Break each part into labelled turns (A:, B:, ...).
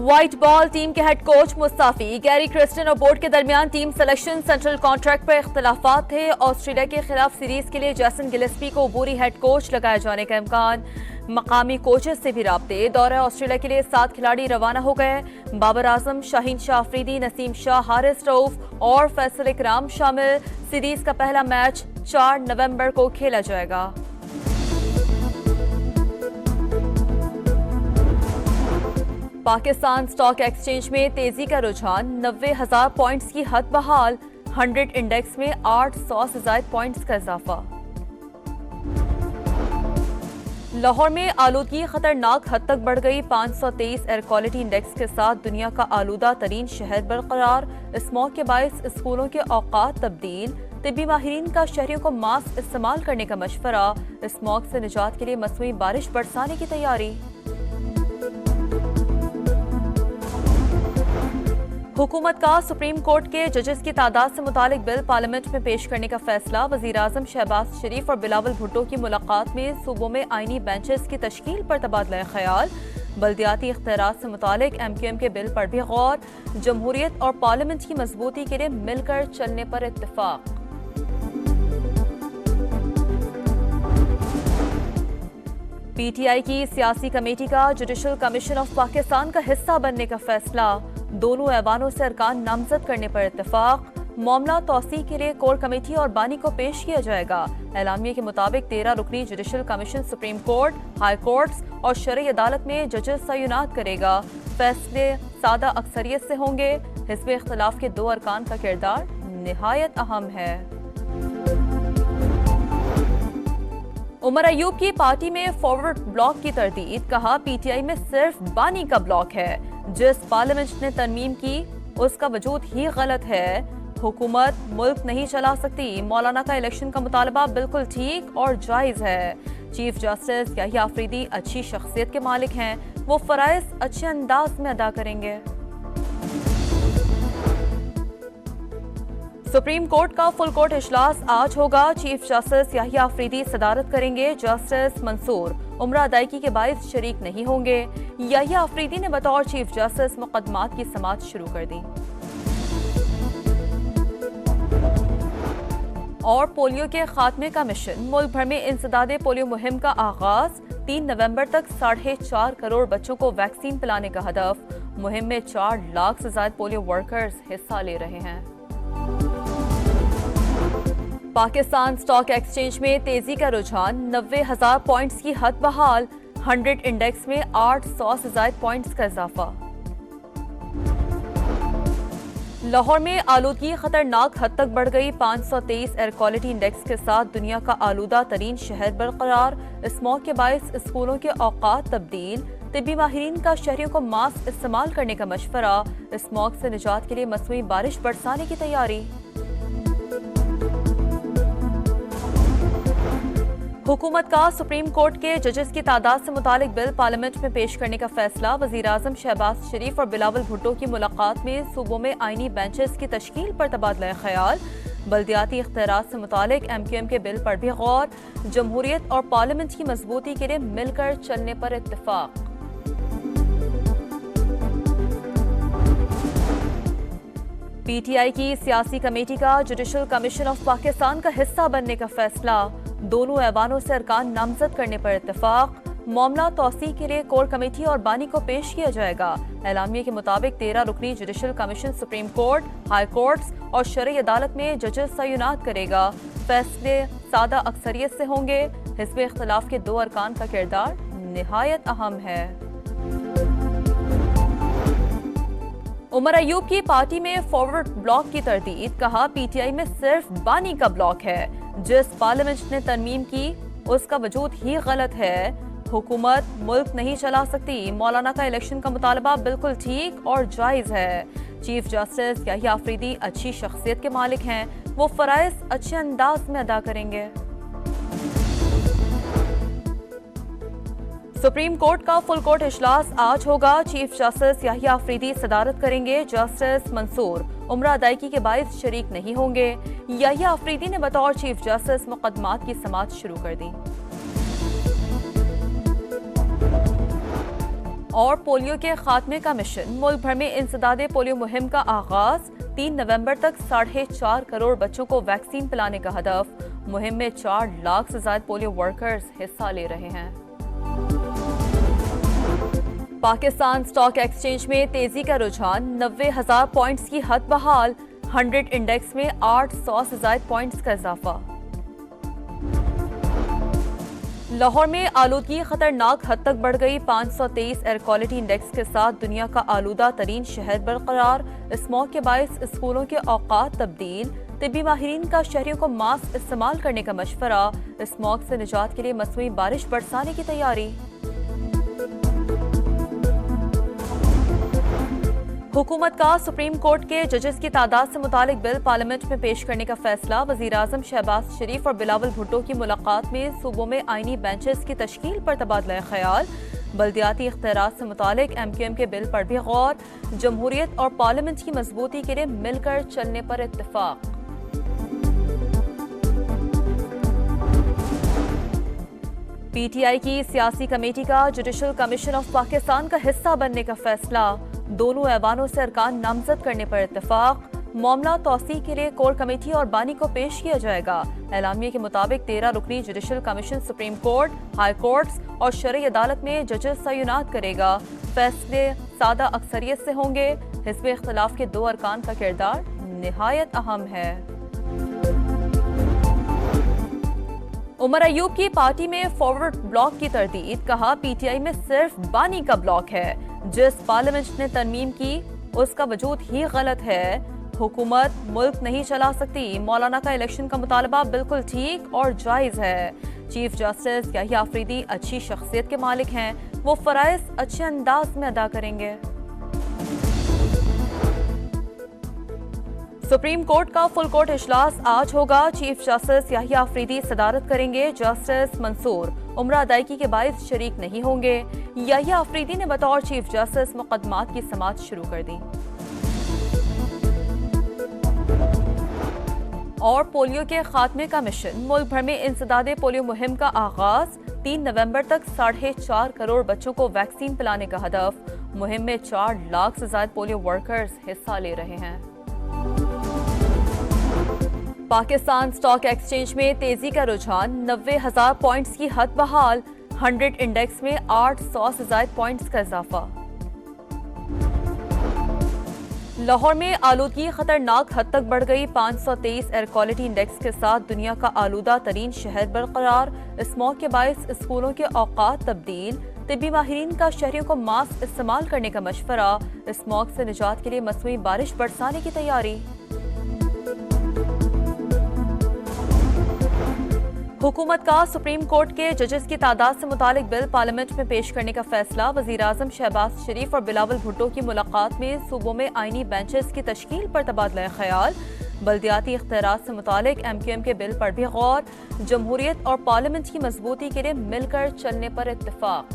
A: White ball team کے head coach مستعفی، گیری کرسٹن اور بورڈ کے درمیان ٹیم سلیکشن سینٹرل کانٹریکٹ پر اختلافات تھے۔ آسٹریلیا کے خلاف سیریز کے لیے جیسن گلیسپی کو عبوری ہیڈ کوچ لگائے جانے کا امکان، مقامی کوچز سے بھی رابطے۔ دورہ آسٹریلیا کے لیے 7 کھلاڑی روانہ ہو گئے، بابر اعظم، شاہین شاہ آفریدی، نسیم شاہ، حارث رؤف اور فیصل اکرام شامل۔ سیریز کا پہلا میچ 4 نومبر کو کھیلا جائے گا۔ پاکستان سٹاک ایکسچینج میں تیزی کا رجحان، 90,000 پوائنٹس کی حد بحال، 100 انڈیکس میں 800 سے زائد پوائنٹس کا اضافہ۔ لاہور میں آلودگی خطرناک حد تک بڑھ گئی، 523 ایئر کوالٹی انڈیکس کے ساتھ دنیا کا آلودہ ترین شہر برقرار۔ اسموگ کے باعث اسکولوں کے اوقات تبدیل، طبی ماہرین کا شہریوں کو ماسک استعمال کرنے کا مشورہ۔ اسموگ سے نجات کے لیے مصنوعی بارش برسانے کی تیاری۔ حکومت کا سپریم کورٹ کے ججز کی تعداد سے متعلق بل پارلیمنٹ میں پیش کرنے کا فیصلہ۔ وزیراعظم شہباز شریف اور بلاول بھٹو کی ملاقات میں صوبوں میں آئینی بینچز کی تشکیل پر تبادلہ خیال۔ بلدیاتی اختیارات سے متعلق ایم کیو ایم کے بل پر بھی غور۔ جمہوریت اور پارلیمنٹ کی مضبوطی کے لیے مل کر چلنے پر اتفاق۔ پی ٹی آئی کی سیاسی کمیٹی کا جوڈیشل کمیشن آف پاکستان کا حصہ بننے کا فیصلہ، دونوں ایوانوں سے ارکان نامزد کرنے پر اتفاق۔ معاملہ توسیع کے لیے کور کمیٹی اور بانی کو پیش کیا جائے گا۔ اعلامیے کے مطابق 13 رکنی judicial commission supreme court, high courts اور شرعی عدالت میں ججز تعینات کرے گا۔ فیصلے سادہ اکثریت سے ہوں گے۔ حزب اختلاف کے 2 ارکان کا کردار نہایت اہم ہے۔ عمر ایوب کی پارٹی میں فارورڈ بلاک کی تردید، کہا پی ٹی آئی میں صرف بانی کا بلاک ہے، جس پارلیمنٹ نے ترمیم کی اس کا وجود ہی غلط ہے۔ حکومت ملک نہیں چلا سکتی، مولانا کا الیکشن کا مطالبہ بالکل ٹھیک اور جائز ہے۔ چیف جسٹس یحییٰ آفریدی اچھی شخصیت کے مالک ہیں، وہ فرائض اچھے انداز میں ادا کریں گے۔ سپریم کورٹ کا فل کورٹ اجلاس آج ہوگا۔ چیف جسٹس یحییٰ آفریدی صدارت کریں گے۔ جسٹس منصور عمرہ ادائیگی کے باعث شریک نہیں ہوں گے۔ یحییٰ آفریدی نے بطور چیف جسٹس مقدمات کی سماعت شروع کر دی۔ اور پولیو کے خاتمے کا مشن، ملک بھر میں انسداد پولیو مہم کا آغاز۔ 3 نومبر تک 4.5 کروڑ بچوں کو ویکسین پلانے کا ہدف۔ مہم میں 4 لاکھ سے زائد پولیو ورکرز حصہ لے رہے ہیں۔ پاکستان سٹاک ایکسچینج میں تیزی کا رجحان، 90,000 پوائنٹس کی حد بحال، 100 انڈیکس میں 800 سے زائد پوائنٹس کا اضافہ۔ لاہور میں آلودگی خطرناک حد تک بڑھ گئی، 523 ایئر کوالٹی انڈیکس کے ساتھ دنیا کا آلودہ ترین شہر برقرار۔ اسموگ کے باعث اسکولوں کے اوقات تبدیل، طبی ماہرین کا شہریوں کو ماسک استعمال کرنے کا مشورہ۔ اسموگ سے نجات کے لیے مصنوعی بارش برسانے کی تیاری۔ حکومت کا سپریم کورٹ کے ججز کی تعداد سے متعلق بل پارلیمنٹ میں پیش کرنے کا فیصلہ۔ وزیراعظم شہباز شریف اور بلاول بھٹو کی ملاقات میں صوبوں میں آئینی بینچز کی تشکیل پر تبادلہ خیال۔ بلدیاتی اختیارات سے متعلق ایم کیو ایم کے بل پر بھی غور۔ جمہوریت اور پارلیمنٹ کی مضبوطی کے لیے مل کر چلنے پر اتفاق۔ پی ٹی آئی کی سیاسی کمیٹی کا جوڈیشل کمیشن آف پاکستان کا حصہ بننے کا فیصلہ، دونوں ایوانوں سے ارکان نامزد کرنے پر اتفاق۔ معاملہ توسیع کے لیے کور کمیٹی اور بانی کو پیش کیا جائے گا۔ اعلامیے کے مطابق 13 رکنی judicial commission supreme court, high courts اور شرعی عدالت میں ججز تعینات کرے گا۔ فیصلے سادہ اکثریت سے ہوں گے۔ حزب اختلاف کے 2 ارکان کا کردار نہایت اہم ہے۔ عمر ایوب کی پارٹی میں فارورڈ بلاک کی تردید، کہا پی ٹی آئی میں صرف بانی کا بلاک ہے، جس پارلیمنٹ نے ترمیم کی اس کا وجود ہی غلط ہے۔ حکومت ملک نہیں چلا سکتی، مولانا کا الیکشن کا مطالبہ بالکل ٹھیک اور جائز ہے۔ چیف جسٹس یحییٰ آفریدی اچھی شخصیت کے مالک ہیں، وہ فرائض اچھے انداز میں ادا کریں گے۔ سپریم کورٹ کا فل کورٹ اجلاس آج ہوگا۔ چیف جسٹس یحییٰ آفریدی صدارت کریں گے۔ جسٹس منصور عمرہ ادائیگی کے باعث شریک نہیں ہوں گے۔ یحییٰ آفریدی نے بطور چیف جسٹس مقدمات کی سماعت شروع کر دی۔ اور پولیو کے خاتمے کا مشن، ملک بھر میں انسداد پولیو مہم کا آغاز، 3 نومبر تک 4.5 کروڑ بچوں کو ویکسین پلانے کا ہدف، مہم میں 4 لاکھ سے زائد پولیو ورکرز حصہ لے رہے ہیں۔ پاکستان سٹاک ایکسچینج میں تیزی کا رجحان، 90,000 پوائنٹس کی حد بحال، 100 انڈیکس میں 800 سے زائد پوائنٹس کا اضافہ۔ لاہور میں آلودگی خطرناک حد تک بڑھ گئی، 523 ایئر کوالٹی انڈیکس کے ساتھ دنیا کا آلودہ ترین شہر برقرار، اسموگ کے باعث اسکولوں کے اوقات تبدیل، طبی ماہرین کا شہریوں کو ماسک استعمال کرنے کا مشورہ، اسموگ سے نجات کے لیے مصنوعی بارش برسانے کی تیاری۔ حکومت کا سپریم کورٹ کے ججز کی تعداد سے متعلق بل پارلیمنٹ میں پیش کرنے کا فیصلہ، وزیراعظم شہباز شریف اور بلاول بھٹو کی ملاقات میں صوبوں میں آئینی بینچز کی تشکیل پر تبادلہ خیال، بلدیاتی اختیارات سے متعلق ایم کیو ایم کے بل پر بھی غور، جمہوریت اور پارلیمنٹ کی مضبوطی کے لیے مل کر چلنے پر اتفاق۔ پی ٹی آئی کی سیاسی کمیٹی کا جوڈیشل کمیشن آف پاکستان کا حصہ بننے کا فیصلہ، دونوں ایوانوں سے ارکان نامزد کرنے پر اتفاق، معاملہ توسیع کے لیے کور کمیٹی اور بانی کو پیش کیا جائے گا۔ اعلامیے کے مطابق 13 رکنی judicial commission supreme court, high courts اور شرعی عدالت میں ججز تعینات کرے گا۔ فیصلے سادہ اکثریت سے ہوں گے۔ حزب اختلاف کے 2 ارکان کا کردار نہایت اہم ہے۔ عمر ایوب کی پارٹی میں فارورڈ بلاک کی تردید، کہا پی ٹی آئی میں صرف بانی کا بلاک ہے، جس پارلیمنٹ نے ترمیم کی اس کا وجود ہی غلط ہے، حکومت ملک نہیں چلا سکتی، مولانا کا الیکشن کا مطالبہ بالکل ٹھیک اور جائز ہے، چیف جسٹس یحییٰ آفریدی اچھی شخصیت کے مالک ہیں، وہ فرائض اچھے انداز میں ادا کریں گے۔ سپریم کورٹ کا فل کورٹ اجلاس آج ہوگا، چیف جسٹس یحییٰ آفریدی صدارت کریں گے، جسٹس منصور عمرہ ادائیگی کے باعث شریک نہیں ہوں گے۔ یحییٰ آفریدی نے بطور چیف جسٹس مقدمات کی سماعت شروع کر دی۔ اور پولیو کے خاتمے کا مشن، ملک بھر میں انسداد پولیو مہم کا آغاز، 3 نومبر تک 4.5 کروڑ بچوں کو ویکسین پلانے کا ہدف، مہم میں 4 لاکھ سے زائد پولیو ورکرز حصہ لے رہے ہیں۔ پاکستان سٹاک ایکسچینج میں تیزی کا رجحان، 90,000 پوائنٹس کی حد بحال، 100 انڈیکس میں 800 سے زائد پوائنٹس کا اضافہ۔ لاہور میں آلودگی خطرناک حد تک بڑھ گئی، 523 ایئر کوالٹی انڈیکس کے ساتھ دنیا کا آلودہ ترین شہر برقرار، اسموگ کے باعث اسکولوں کے اوقات تبدیل، طبی ماہرین کا شہریوں کو ماسک استعمال کرنے کا مشورہ، اسموگ سے نجات کے لیے مصنوعی بارش برسانے کی تیاری۔ حکومت کا سپریم کورٹ کے ججز کی تعداد سے متعلق بل پارلیمنٹ میں پیش کرنے کا فیصلہ، وزیراعظم شہباز شریف اور بلاول بھٹو کی ملاقات میں صوبوں میں آئینی بینچز کی تشکیل پر تبادلہ خیال، بلدیاتی اختیارات سے متعلق ایم کیو ایم کے بل پر بھی غور، جمہوریت اور پارلیمنٹ کی مضبوطی کے لیے مل کر چلنے پر اتفاق۔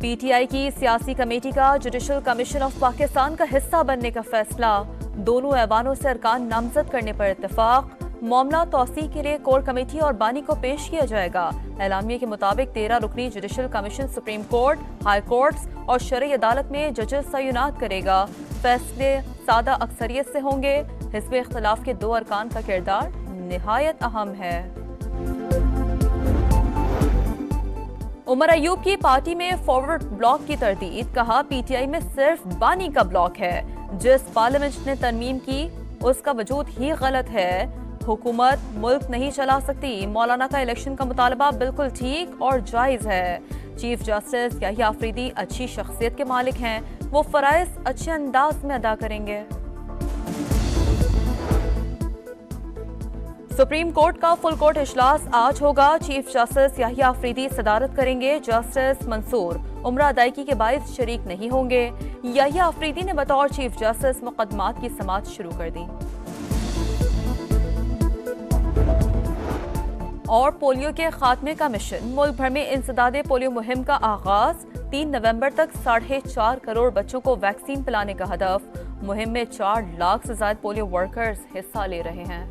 A: پی ٹی آئی کی سیاسی کمیٹی کا جوڈیشل کمیشن آف پاکستان کا حصہ بننے کا فیصلہ، دونوں ایوانوں سے ارکان نامزد کرنے پر اتفاق، معاملہ توسیع کے لیے کور کمیٹی اور بانی کو پیش کیا جائے گا۔ اعلامیے کے مطابق 13 رکنی judicial commission supreme court, high courts اور شرعی عدالت میں ججز تعینات کرے گا۔ فیصلے سادہ اکثریت سے ہوں گے۔ حزب اختلاف کے 2 ارکان کا کردار نہایت اہم ہے۔ عمر ایوب کی پارٹی میں فارورڈ بلاک کی تردید، کہا پی ٹی آئی میں صرف بانی کا بلاک ہے، جس پارلیمنٹ نے ترمیم کی اس کا وجود ہی غلط ہے، حکومت ملک نہیں چلا سکتی، مولانا کا الیکشن کا مطالبہ بالکل ٹھیک اور جائز ہے، چیف جسٹس یحییٰ آفریدی اچھی شخصیت کے مالک ہیں، وہ فرائض اچھے انداز میں ادا کریں گے۔ سپریم کورٹ کا فل کورٹ اجلاس آج ہوگا، چیف جسٹس یحییٰ آفریدی صدارت کریں گے، جسٹس منصور عمرہ ادائیگی کے باعث شریک نہیں ہوں گے۔ یحییٰ آفریدی نے بطور چیف جسٹس مقدمات کی سماعت شروع کر دی۔ اور پولیو کے خاتمے کا مشن، ملک بھر میں انسداد پولیو مہم کا آغاز، 3 نومبر تک 4.5 کروڑ بچوں کو ویکسین پلانے کا ہدف، مہم میں 4 لاکھ سے زائد پولیو ورکرز حصہ لے رہے ہیں۔